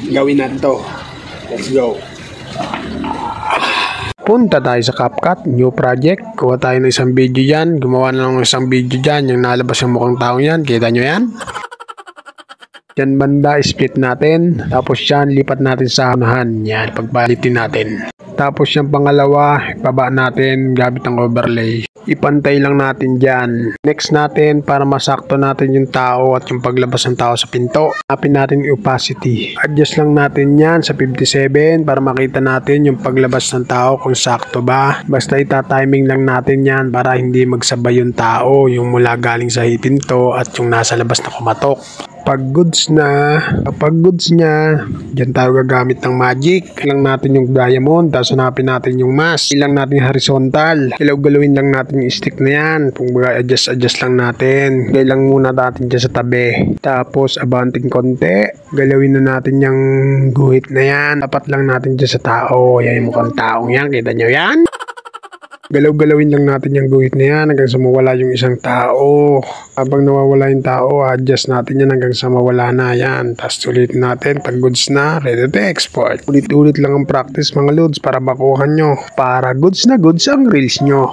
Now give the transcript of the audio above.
Gawin natin to. Let's go. Punta tayo sa CapCut, new project. Kuha tayo ng isang video dyan. Gumawa na lang ng isang video dyan. Yung nalabas yung mukhang taong yan. Kita nyo yan? Yan banda, split natin. Tapos yan, lipat natin sa unahan. Yan, pagbalitin natin. Tapos yung pangalawa, ibaba natin gamit ang overlay. Ipantay lang natin dyan. Next natin, para masakto natin yung tao at yung paglabas ng tao sa pinto, hanapin natin yung opacity. Adjust lang natin yan sa 57 para makita natin yung paglabas ng tao kung sakto ba. Basta ita-timing lang natin yan para hindi magsabay yung tao, yung mula galing sa pinto at yung nasa labas na kumatok. Kapag goods na, dyan tayo gagamit ng magic. Ilang natin yung diamond, tapos hanapin natin yung mask. Ilang natin horizontal. Ilaw-galawin lang natin yung stick na yan. Kung adjust lang natin. Gailang muna natin dyan sa tabi. Tapos abanting konti. Galawin na natin yung guhit na yan. Tapat lang natin dyan sa tao. Yan yung mukhang taong yan. Kita nyo yan? Galaw-galawin lang natin yung guhit na yan hanggang sa mawala yung isang tao. Habang nawawala yung tao, adjust natin yan hanggang sa mawala na yan. Tapos ulitin natin, pag goods na, ready to export. Ulit-ulit lang ang practice mga loads para makuha nyo. Para goods na goods ang reels nyo.